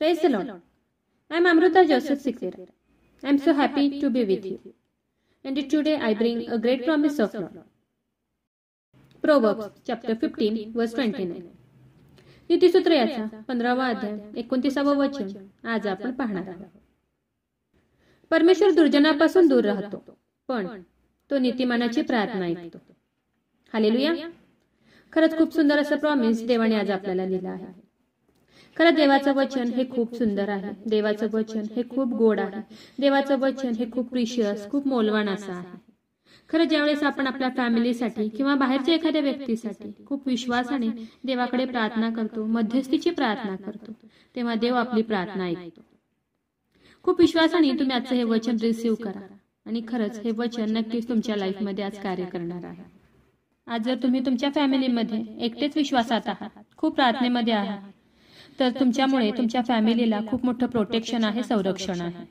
Praise the Lord. I am Amruta Joseph Sikera. I am so happy to be with you. And today I bring a great promise of Lord. Proverbs chapter 15 verse 29. नीतिसूत्र याचा 15वा अध्याय 29वा वचन आज आपण पाहणार आहोत. परमेश्वर दुर्जनापासून दूर राहतो, पण तो नीतिमानाची प्रार्थना ऐकतो. हालेलुया. खरंच खूप सुंदर असं प्रॉमिस देवाने आज आपल्याला दिलं आहे. खरं देवाचं वचन हे खूप सुंदर आहे. देवाचं वचन हे खूप गोड आहे. देवाचं वचन हे खूप प्रिशियस, खूप मौल्यवान असं आहे. खरं ज्यावेळेस आपण आपल्या फॅमिलीसाठी किंवा बाहेरच्या एखाद्या व्यक्तीसाठी खूप विश्वासाने देवाकडे प्रार्थना करतो, मध्यस्थीची प्रार्थना करतो, तेव्हा देव आपली प्रार्थना ऐकतो. खूप विश्वासाने तुम्ही आजचं हे वचन रिसीव्ह करा आणि खरंच हे वचन नक्कीच तुमच्या लाईफमध्ये आज कार्य करणार आहे. आज जर तुम्ही तुमच्या फॅमिलीमध्ये एकटेच विश्वासात आहात, खूप प्रार्थनेमध्ये आहात, तर तुमच्यामुळे तुमच्या फॅमिलीला खूप मोठं प्रोटेक्शन आहे, संरक्षण आहे.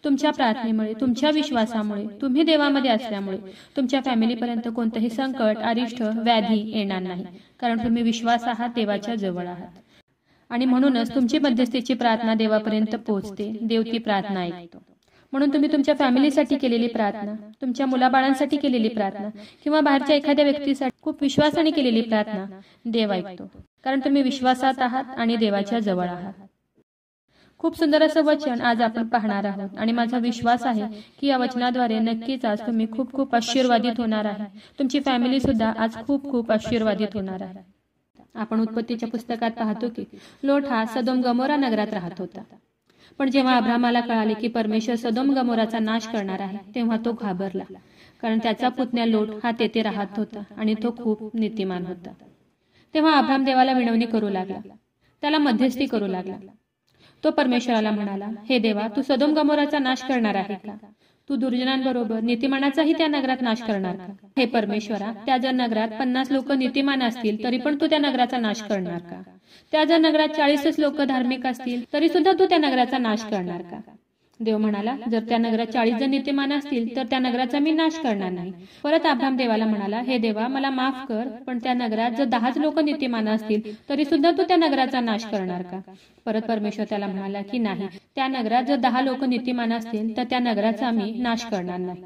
तुमच्या प्रार्थनेमुळे, तुमच्या विश्वासामुळे, तुम्ही देवामध्ये असल्यामुळे तुमच्या फॅमिलीपर्यंत कोणतंही संकट, अरिष्ट, व्याधी येणार नाही, कारण तुम्ही विश्वास आहात, देवाच्या जवळ आहात. आणि म्हणूनच तुमची मध्यस्थीची प्रार्थना देवापर्यंत पोहोचते, देव ती प्रार्थना ऐकतो. म्हणून तुम्ही तुमच्या फॅमिलीसाठी केलेली प्रार्थना, तुमच्या मुलाबाळांसाठी केलेली प्रार्थना किंवा बाहेरच्या एखाद्या व्यक्तीसाठी खूप विश्वासाने केलेली प्रार्थना देव ऐकतो, कारण तुम्ही विश्वासात आहात आणि देवाच्या जवळ आहात. खूप सुंदर असं वचन आज आपण पाहणार आहोत आणि माझा विश्वास आहे की या वचनाद्वारे नक्कीच आज तुम्ही खूप खूप आशीर्वादित होणार आहे. तुमची फॅमिली सुद्धा आज खूप खूप आशीर्वादित होणार आहे. आपण उत्पत्तीच्या पुस्तकात पाहतो की लोट हा सदोम गमोरा नगरात राहत होता. पण जेव्हा अब्रामाला कळाले की परमेश्वर सदोम गमोराचा नाश करणार आहे, तेव्हा तो घाबरला, कारण त्याचा पुतण्या लोट हा तेथे राहत होता आणि तो खूप नीतिमान होता. तेव्हा अब्राम देवाला विनवणी करू लागला, त्याला मध्यस्थी करू लागला. तो परमेश्वराला म्हणाला, हे देवा, तू सदोम गमोराचा नाश करणार आहे का? तू दुर्जनांबरोबर नीतिमानाचाही त्या नगरात नाश करणार का? हे परमेश्वरा, त्या जर नगरात 50 लोक नीतिमान असतील तरी पण तू त्या नगराचा नाश करणार का? त्या जर नगरात 40 लोक धार्मिक असतील तरी सुद्धा तू त्या नगराचा नाश करणार का? देव म्हणाला, जर त्या नगरात 40 जण नीतिमान असतील तर त्या नगराचा मी नाश करणार नाही. परत अब्राम देवाला म्हणाला, हे देवा, मला माफ कर, पण त्या नगरात जर 10 लोक नीतिमान असतील तरी सुद्धा तू त्या नगराचा नाश करणार का? परत परमेश्वर त्याला म्हणाला की नाही, त्या नगरात जर 10 लोक नीतिमान असतील तर त्या नगराचा मी नाश करणार नाही.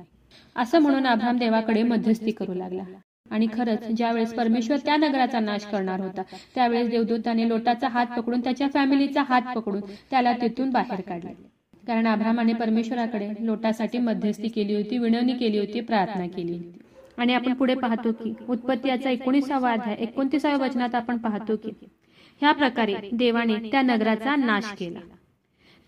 असं म्हणून अब्राम देवाकडे मध्यस्थी करू लागला. आणि खरंच ज्यावेळेस परमेश्वर त्या नगराचा नाश करणार होता, त्यावेळेस देवदूताने लोटाचा हात पकडून, त्याच्या फॅमिलीचा हात पकडून त्याला तिथून बाहेर काढले. कारण अब्रामाने परमेश्वराकडे लोटासाठी मध्यस्थी केली होती, विनवणी केली होती, प्रार्थना केली होती. आणि आपण पुढे पाहतो की उत्पत्ती याचा 19वा अध्याय 29व्या वचनात आपण पाहतो की ह्या प्रकारे देवाने त्या नगराचा नाश केला.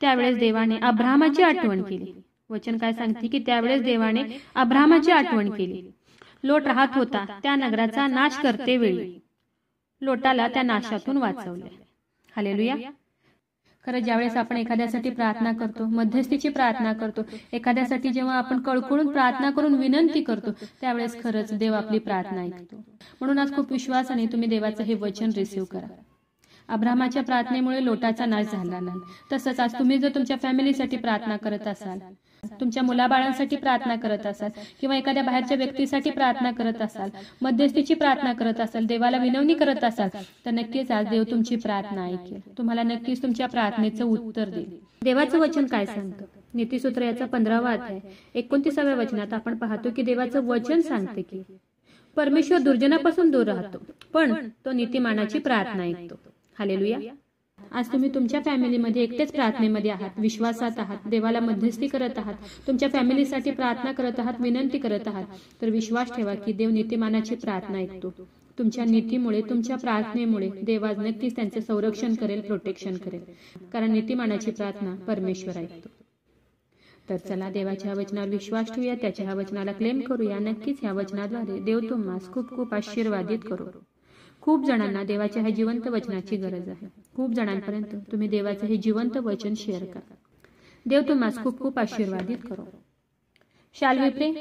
त्यावेळेस देवाने अब्रामाची आठवण केली. वचन काय सांगते की त्यावेळेस देवाने अब्रामाची आठवण केली. लोट राहत होता त्या नगराचा नाश करते वेळी लोटाला त्या नाशातून वाचवले. हालेलुया. खरं ज्यावेळेस आपण एखाद्यासाठी प्रार्थना करतो, मध्यस्थीची प्रार्थना करतो, एखाद्यासाठी जेव्हा आपण कळकळून प्रार्थना करून विनंती करतो, त्यावेळेस खरंच देव आपली प्रार्थना ऐकतो. म्हणून आज खूप विश्वासाने तुम्ही देवाचं हे वचन रिसीव्ह करा. अब्रामाच्या प्रार्थनेमुळे लोटाचा नाश झाला नाही. तसंच आज तुम्ही जर तुमच्या फॅमिलीसाठी प्रार्थना करत असाल, तुमच्या मुलाबाळांसाठी प्रार्थना करत असाल किंवा एखाद्या बाहेरच्या व्यक्तीसाठी प्रार्थना करत असाल, मध्यस्थीची प्रार्थना करत असाल, देवाला विनवणी करत असाल, तर नक्कीच आज देव तुमची प्रार्थना ऐकेल. तुम्हाला नक्कीच तुमच्या प्रार्थनेचं उत्तर देईल. देवाचं वचन काय सांगतं? नीतिसूत्र याचा 15वा अध्याय 29व्या वचनात आपण पाहतो की देवाचं वचन सांगते की परमेश्वर दुर्जनापासून दूर राहतो, पण तो नीतिमानाची प्रार्थना ऐकतो. हालेलुया. आज तुम्ही तुमच्या फॅमिलीमध्ये एकटेच प्रार्थनेमध्ये आहात, विश्वासात आहात, देवाला मध्यस्थी करत आहात, तुमच्या फॅमिलीसाठी प्रार्थना करत आहात, विनंती करत आहात, तर विश्वास ठेवा की देव नीतिमानाची प्रार्थना ऐकतो. तुमच्या नीतीमुळे, तुमच्या प्रार्थनेमुळे देव आज नक्कीच त्यांचे संरक्षण करेल, प्रोटेक्शन करेल, कारण नीतिमानाची प्रार्थना परमेश्वर ऐकतो. तर चला देवाच्या वचनावर विश्वास ठेवूया, त्याच्या ह्या वचनाला क्लेम करूया. नक्कीच ह्या वचनाद्वारे देव तुम्हाला खूप खूप आशीर्वादित करो. खूप जणांना देवाच्या ह्या जिवंत वचनाची गरज आहे. खूप जणांपर्यंत तुम्ही देवाचे हे जिवंत वचन शेअर करा. देव तुम्हाला खूप खूप आशीर्वादित करो. शाल वी प्रे?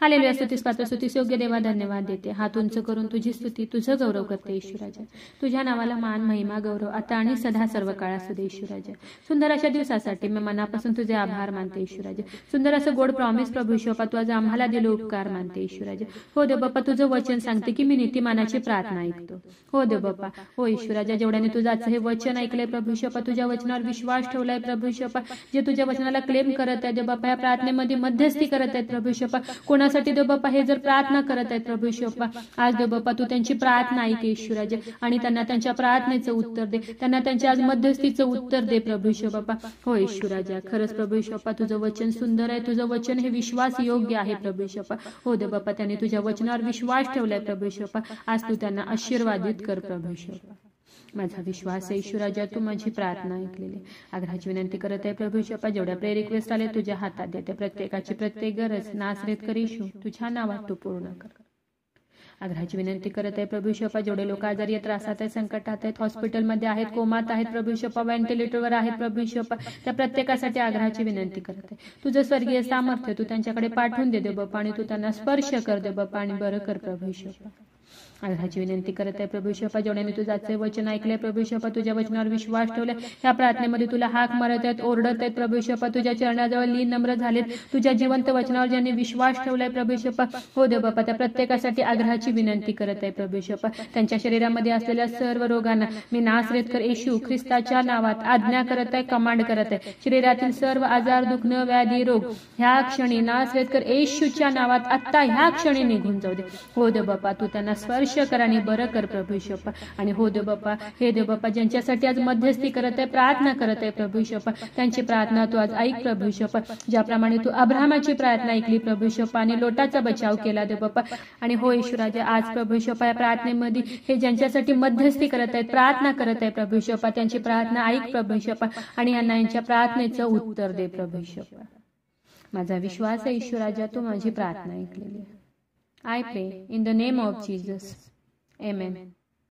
हालेलुया, स्तुतीस पात्र, स्तुतीस योग्य देवा, धन्यवाद देते. हात उंच करून तुझी स्तुती, तुझं गौरव करते ईश्वराजा. तुझ्या नावाला मान, महिमा, गौरव आता आणि सदा सर्व काळ असू दे ईश्वराजा. सुंदर अशा दिवसासाठी मी मनापासून तुझे आभार मानते ईश्वराजा. सुंदर असं गोड प्रॉमिस प्रभू ईश्वरा, तू आज आम्हाला दिलं उपकार मानते ईश्वराजा. हो देव बाप्पा, तुझं वचन सांगते की मी नीतिमानाची प्रार्थना ऐकतो. हो देव बाप्पा, हो ईश्वराजा, जेवढ्याने तुझं आजचं हे वचन ऐकलंय प्रभू ईश्वरा, तुझ्या वचनावर विश्वास ठेवलाय प्रभू ईश्वरा, जे तुझ्या वचनाला क्लेम करत आहे देव बाप्पा, या प्रार्थनेमध्ये मध्यस्थी करत आहेत प्रभू ईश्वरा, कोणासाठी देव बाप्पा हे जर प्रार्थना करत आहेत प्रभू ईश्वरा, आज देव बाप्पा तू त्यांची प्रार्थना ऐक ईश्वराजा आणि त्यांना त्यांच्या प्रार्थनेचं उत्तर दे, त्यांना त्यांच्या आज मध्यस्थीचं उत्तर दे प्रभू ईश्वर बाप्पा. हो ईश्वराजा, खरंच प्रभू ईश्वर बाप्पा, तुझं वचन सुंदर आहे, तुझं वचन हे विश्वास योग्य आहे प्रभू ईश्वर बाप्पा. हो देव बाप्पा, त्यांनी तुझ्या वचनावर विश्वास ठेवलाय प्रभू ईश्वर बाप्पा, आज तू त्यांना आशीर्वादित कर प्रभू ईश्वर बाप्पा. माझा विश्वास आहे ईश्वराजा, तू माझी प्रार्थना ऐकलेली. आग्रहाची विनंती करत आहे प्रभू ईश्वर, जेवढ्या प्रेयर रिक्वेस्ट आले तुझ्या हातात देते, प्रत्येकाची प्रत्येक गरज नासरेत कर येशू, तुझ्या नावात तू पूर्ण कर. आग्रहाची विनंती करत आहे प्रभू ईश्वर, जेवढे लोक आजारी त्रासात आहेत, संकटात आहेत, हॉस्पिटलमध्ये आहेत, कोमात आहेत प्रभू ईश्वर, व्हेंटिलेटरवर आहेत प्रभू ईश्वर, त्या प्रत्येकासाठी आग्रहाची विनंती करत आहे. तुझं स्वर्गीय सामर्थ्य तू त्यांच्याकडे पाठवून दे देव बाप्पा, आणि तू त्यांना स्पर्श कर दे बाप्पा, आणि बरं कर प्रभू ईश्वर. आग्रहाची विनंती करत आहे प्रभू ईश्वर, जेवढ्याने तुझं आजचं वचन ऐकलंय प्रभू ईश्वर, तुझ्या वचनावर विश्वास ठेवलाय, ह्या प्रार्थनेमध्ये तुला हाक मारत आहेत, ओरडत आहेत प्रभू ईश्वर, तुझ्या चरणाजवळ लीन नम्र झालेत, तुझ्या जिवंत वचनावर ज्यांनी विश्वास ठेवलाय प्रभू ईश्वर, हो देव बाप्पा, त्या प्रत्येकासाठी आग्रहाची विनंती करत आहे प्रभू ईश्वर, त्यांच्या शरीरामध्ये असलेल्या सर्व रोगांना मी नासरेतकर येशू ख्रिस्ताच्या नावात आज्ञा करत आहे, कमांड करत आहे. शरीरातील सर्व आजार, दुखणं, व्याधी, रोग ह्या क्षणी नासरेतकर येशूच्या नावात आता ह्या क्षणी निघून जाऊ दे. हो देव बाप्पा, तू त्यांना स्पर्श कर आणि बरं कर प्रभू ईश्वर. आणि हो देव बाप्पा, हे देव बाप्पा, ज्यांच्यासाठी आज मध्यस्थी करत आहे, प्रार्थना करत आहे प्रभू ईश्वर, त्यांची प्रार्थना तू आज ऐक प्रभू ईश्वर, ज्याप्रमाणे तू अब्राहमाची प्रार्थना ऐकली प्रभू ईश्वर आणि लोटाचा बचाव केला देव बाप्पा. आणि हो ईश्वराजा, आज प्रभू ईश्वर या प्रार्थनेमध्ये हे ज्यांच्यासाठी मध्यस्थी करत आहेत, प्रार्थना करत आहे प्रभू ईश्वर, त्यांची प्रार्थना ऐक प्रभू ईश्वर, आणि यांना यांच्या प्रार्थनेचं उत्तर दे प्रभू ईश्वर. माझा विश्वास आहे ईश्वराजा, तू माझी प्रार्थना ऐकलेली. I pray in the name of Jesus. Amen.